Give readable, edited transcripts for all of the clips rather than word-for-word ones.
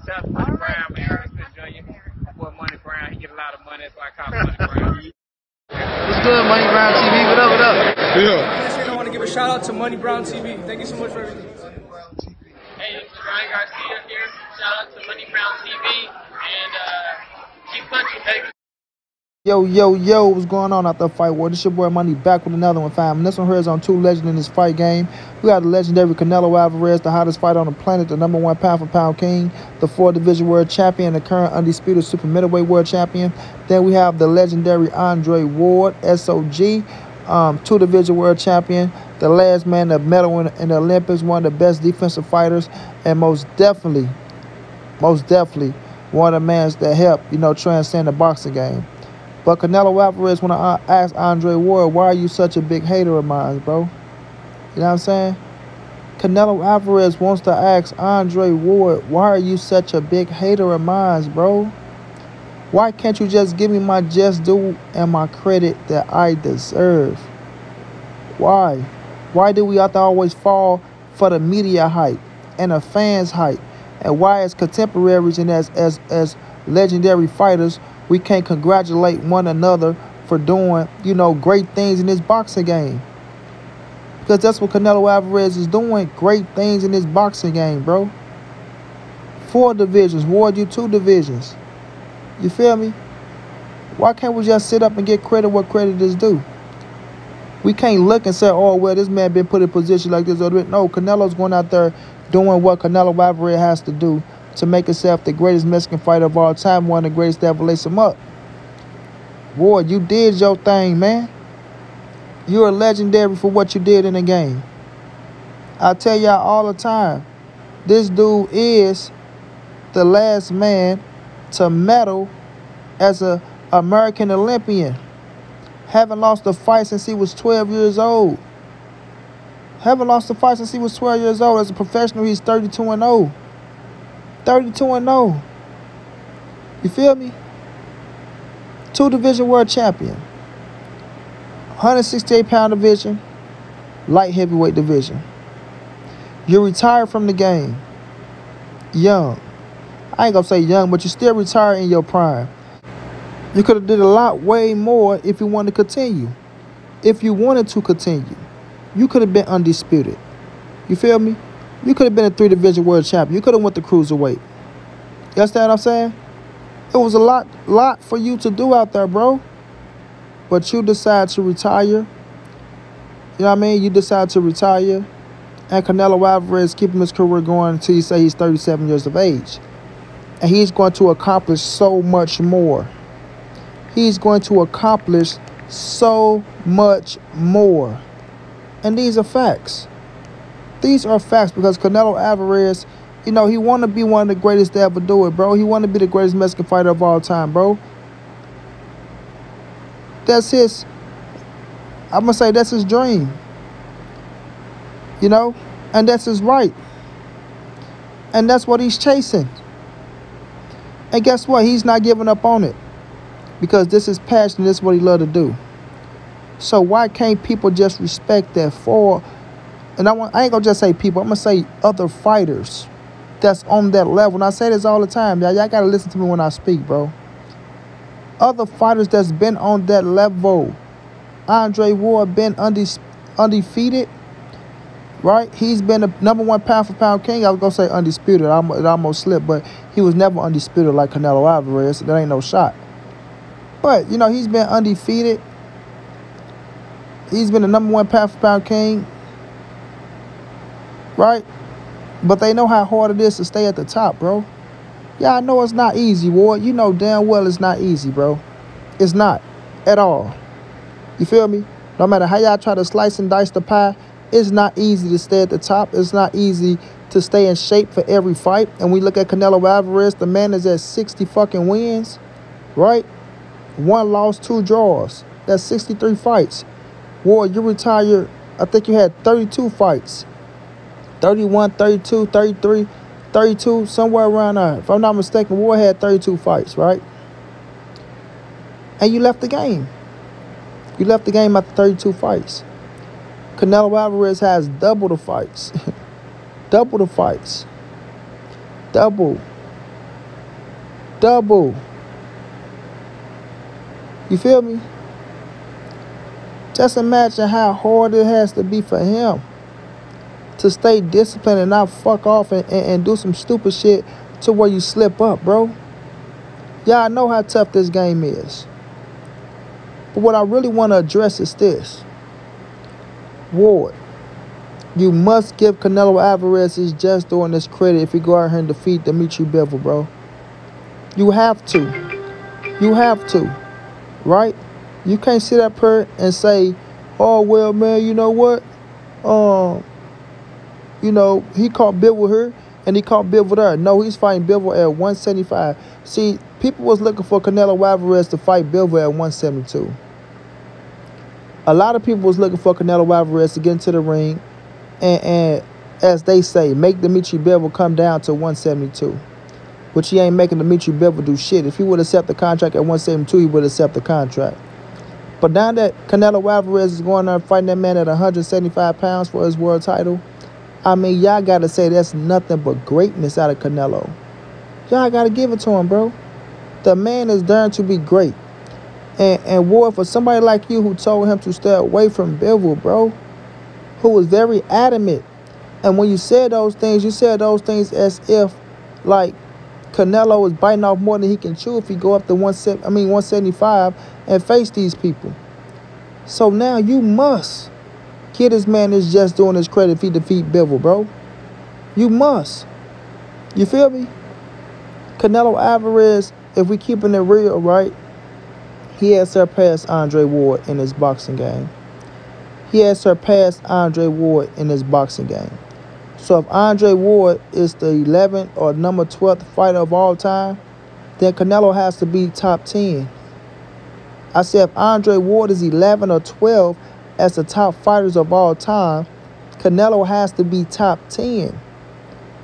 Shout out to Money Brown, man. Smith Jr. My boy Money Brown, he get a lot of money, that's why I call him Money Brown. What's good, Money Brown TV? What up, what up? Yeah. I want to give a shout out to Money Brown TV. Thank you so much for everything. Hey, this is Ryan Garcia here. Shout out to Money Brown TV and keep punching, baby. Yo, what's going on out there, Fight War? This your boy Money back with another one, fam. And this one here is on two legends in this fight game. We got the legendary Canelo Alvarez, the hottest fighter on the planet, the #1 pound-for-pound king, the 4-division world champion, the current undisputed super middleweight world champion. Then we have the legendary Andre Ward, SOG, 2-division world champion, the last man to medal in the Olympics, one of the best defensive fighters, and most definitely, one of the men that helped, transcend the boxing game. But Canelo Alvarez, when I asked Andre Ward, why are you such a big hater of mine, bro? You know what I'm saying? Canelo Alvarez wants to ask Andre Ward, why are you such a big hater of mine, bro? Why can't you just give me my just due and my credit that I deserve? Why? Why do we have to always fall for the media hype and the fans hype? And why as contemporaries and as legendary fighters, we can't congratulate one another for doing, great things in this boxing game? Because that's what Canelo Alvarez is doing, great things in this boxing game, bro. 4 divisions, Ward, you 2 divisions. You feel me? Why can't we just sit up and get credit where credit is due? We can't look and say, oh, well, this man been put in a position like this. No, Canelo's going out there doing what Canelo Alvarez has to do to make himself the greatest Mexican fighter of all time, one of the greatest to ever lace him up. Ward, you did your thing, man. You're legendary for what you did in the game. I tell y'all all the time, this dude is the last man to medal as an American Olympian. Haven't lost a fight since he was 12 years old. Haven't lost a fight since he was 12 years old. As a professional, he's 32-0. 32-0. You feel me? 2-division world champion. 168-pound division. Light heavyweight division. You're retired from the game. Young. I ain't gonna say young, but you're still retired in your prime. You could have did a lot way more if you wanted to continue. If you wanted to continue, you could have been undisputed. You feel me? You could have been a 3-division world champion. You could have went to cruiserweight. You understand what I'm saying? It was a lot for you to do out there, bro. But you decide to retire. You know what I mean? You decide to retire. And Canelo Alvarez keeping his career going until you say he's 37 years of age. And he's going to accomplish so much more. He's going to accomplish so much more. And these are facts. These are facts because Canelo Alvarez, he want to be one of the greatest to ever do it, bro. He want to be the greatest Mexican fighter of all time, bro. That's his, I'm going to say that's his dream. And that's his right. And that's what he's chasing. And guess what? He's not giving up on it. Because this is passion, this is what he love to do. So why can't people just respect that for... And I ain't gonna just say people, I'm gonna say other fighters that's on that level. And I say this all the time, y'all gotta listen to me when I speak, bro. Other fighters that's been on that level. Andre Ward been undefeated, right? He's been the #1 pound-for-pound king. I was gonna say undisputed. It almost slipped, but he was never undisputed like Canelo Alvarez. So that ain't no shot. But, he's been undefeated. He's been the #1 pound-for-pound king. Right? But they know how hard it is to stay at the top, bro. Yeah, I know it's not easy, Ward. You know damn well it's not easy, bro. It's not. At all. You feel me? No matter how y'all try to slice and dice the pie, it's not easy to stay at the top. It's not easy to stay in shape for every fight. And we look at Canelo Alvarez, the man is at 60 fucking wins. Right? 1 loss, 2 draws. That's 63 fights. Ward, you retired, I think you had 32 fights. 31, 32, 33, 32, somewhere around there. If I'm not mistaken, Ward had 32 fights, right? And you left the game. You left the game after 32 fights. Canelo Alvarez has double the fights. Double the fights. Double. double. You feel me? Just imagine how hard it has to be for him to stay disciplined and not fuck off and do some stupid shit to where you slip up, bro. Y'all know how tough this game is. But what I really want to address is this. Ward, you must give Canelo Alvarez his just doing this credit if he go out here and defeat Dimitri Bivol, bro. You have to. You have to. Right? You can't sit up here and say, oh, well, man, you know what? You know, he caught Bivol here and he caught Bivol there. No, he's fighting Bivol at 175. See, people was looking for Canelo Alvarez to fight Bivol at 172. A lot of people was looking for Canelo Alvarez to get into the ring and as they say, make Dimitri Bivol come down to 172. Which he ain't making Dimitri Bivol do shit. If he would accept the contract at 172, he would accept the contract. But now that Canelo Alvarez is going there fighting that man at 175 pounds for his world title, I mean, y'all got to say that's nothing but greatness out of Canelo. Y'all got to give it to him, bro. The man is there to be great. And Ward, for somebody like you who told him to stay away from Bivol, bro, who was very adamant. And when you said those things, you said those things as if, like, Canelo is biting off more than he can chew if he go up to 175 and face these people. So now you must get this man is just doing his credit if he defeat Bivol, bro. You must. You feel me? Canelo Alvarez, if we keeping it real, right, he has surpassed Andre Ward in his boxing game. He has surpassed Andre Ward in his boxing game. So if Andre Ward is the 11th or number 12th fighter of all time, then Canelo has to be top 10. I said if Andre Ward is 11 or 12 as the top fighters of all time, Canelo has to be top 10.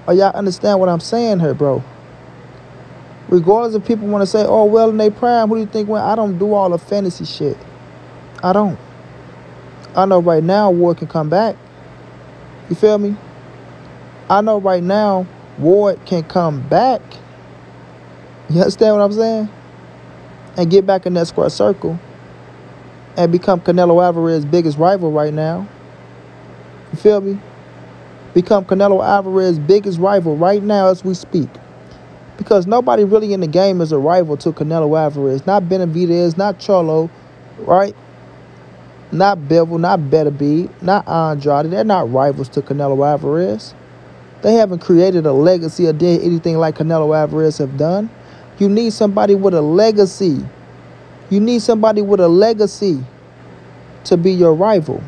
Are y'all understand what I'm saying here, bro? Regardless if people want to say, oh, well, in their prime, who do you think went? I don't do all the fantasy shit. I don't. I know right now Ward can come back. You feel me? I know right now Ward can come back. You understand what I'm saying? And get back in that square circle and become Canelo Alvarez's biggest rival right now. You feel me? Become Canelo Alvarez's biggest rival right now as we speak. Because nobody really in the game is a rival to Canelo Alvarez. Not Benavidez, not Cholo, right? Not Bivol, not Beterbiev, not Andrade. They're not rivals to Canelo Alvarez. They haven't created a legacy or did anything like Canelo Alvarez have done. You need somebody with a legacy. You need somebody with a legacy to be your rival.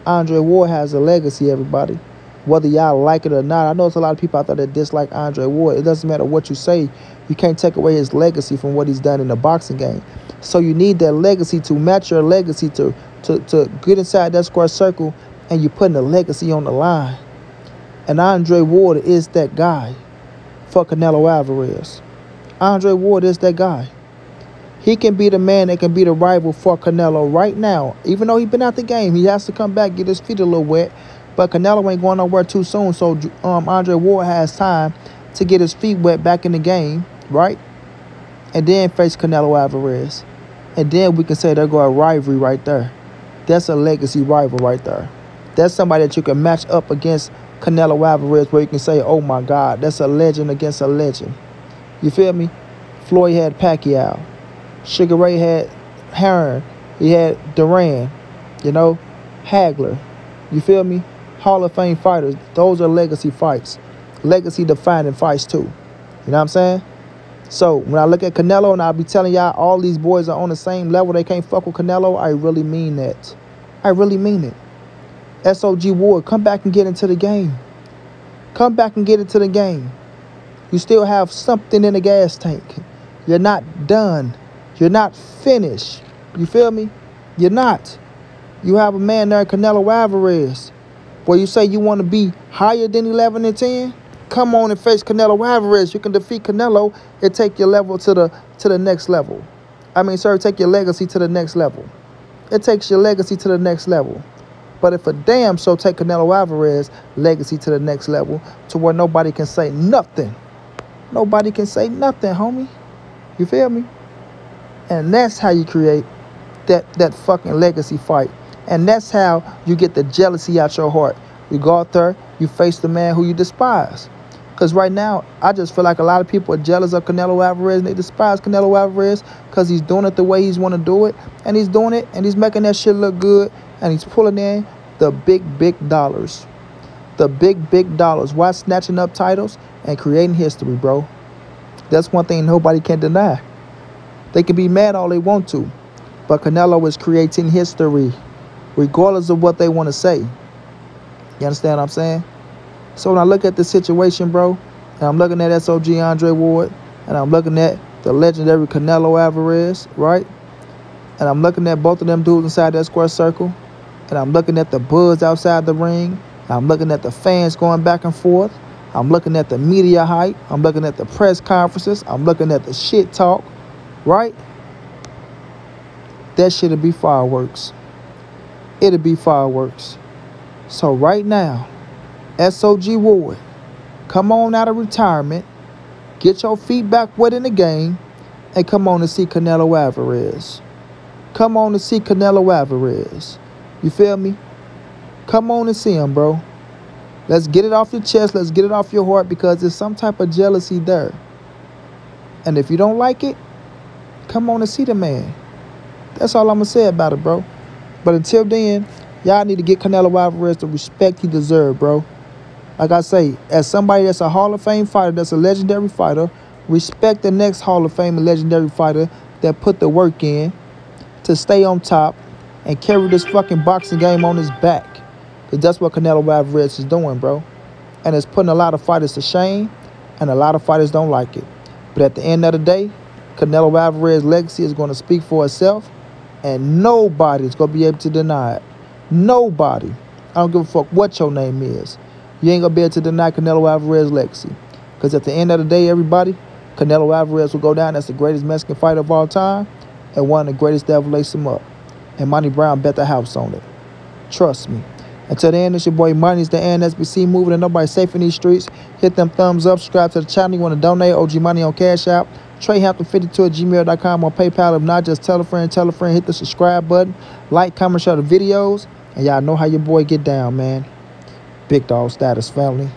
Andre Ward has a legacy, everybody. Whether y'all like it or not. I know there's a lot of people out there that dislike Andre Ward. It doesn't matter what you say. You can't take away his legacy from what he's done in the boxing game. So you need that legacy to match your legacy to get inside that square circle, and you're putting a legacy on the line. And Andre Ward is that guy for Canelo Alvarez. Andre Ward is that guy. He can be the man that can be the rival for Canelo right now. Even though he's been out the game, he has to come back, get his feet a little wet. But Canelo ain't going nowhere too soon, so Andre Ward has time to get his feet wet back in the game, right? And then face Canelo Alvarez. And then we can say there go a rivalry right there. That's a legacy rival right there. That's somebody that you can match up against Canelo Alvarez where you can say, oh my God, that's a legend against a legend. You feel me? Floyd had Pacquiao. Sugar Ray had Hearn. He had Duran. You know? Hagler. You feel me? Hall of Fame fighters. Those are legacy fights. Legacy defining fights too. You know what I'm saying? So when I look at Canelo and I'll be telling y'all all these boys are on the same level, they can't fuck with Canelo, I really mean that. I really mean it. SOG Ward, come back and get into the game. Come back and get into the game. You still have something in the gas tank. You're not done. You're not finished. You feel me? You're not. You have a man there, Canelo Alvarez, where you say you want to be higher than 11 and 10. Come on and face Canelo Alvarez. You can defeat Canelo and take your level to the next level. I mean, sir, take your legacy to the next level. It takes your legacy to the next level. But if a damn so take Canelo Alvarez legacy to the next level to where nobody can say nothing. Nobody can say nothing, homie. You feel me? And that's how you create that fucking legacy fight. And that's how you get the jealousy out your heart. You go out there, you face the man who you despise. Because right now, I just feel like a lot of people are jealous of Canelo Alvarez, and they despise Canelo Alvarez because he's doing it the way he's want to do it. And he's doing it, and he's making that shit look good. And he's pulling in the big dollars. The big dollars. Why snatching up titles and creating history, bro? That's one thing nobody can deny. They can be mad all they want to. But Canelo is creating history, regardless of what they want to say. You understand what I'm saying? So when I look at the situation, bro, and I'm looking at SOG Andre Ward, and I'm looking at the legendary Canelo Alvarez, right? And I'm looking at both of them dudes inside that square circle, and I'm looking at the buzz outside the ring, and I'm looking at the fans going back and forth, I'm looking at the media hype, I'm looking at the press conferences, I'm looking at the shit talk, right? That shit'll be fireworks. It'll be fireworks. So right now, SOG Ward, come on out of retirement, get your feet back wet in the game, and come on to see Canelo Alvarez. Come on to see Canelo Alvarez. You feel me? Come on and see him, bro. Let's get it off your chest. Let's get it off your heart, because there's some type of jealousy there. And if you don't like it, come on and see the man. That's all I'm going to say about it, bro. But until then, y'all need to get Canelo Alvarez the respect he deserves, bro. Like I say, as somebody that's a Hall of Fame fighter, that's a legendary fighter, respect the next Hall of Fame and legendary fighter that put the work in to stay on top and carry this fucking boxing game on his back. Because that's what Canelo Alvarez is doing, bro. And it's putting a lot of fighters to shame, and a lot of fighters don't like it. But at the end of the day, Canelo Alvarez's legacy is going to speak for itself, and nobody's going to be able to deny it. Nobody. I don't give a fuck what your name is. You ain't going to be able to deny Canelo Alvarez's legacy. Because at the end of the day, everybody, Canelo Alvarez will go down as the greatest Mexican fighter of all time, and one of the greatest to ever lace him up. And Money Brown bet the house on it. Trust me. Until then, it's your boy Money. It's the NSBC moving, and nobody's safe in these streets. Hit them thumbs up. Subscribe to the channel. You want to donate? OG Money on Cash App. TreyHampton52@gmail.com on PayPal. If not, just tell a friend. Hit the subscribe button. Like, comment, share the videos. And y'all know how your boy get down, man. Big dog status, family.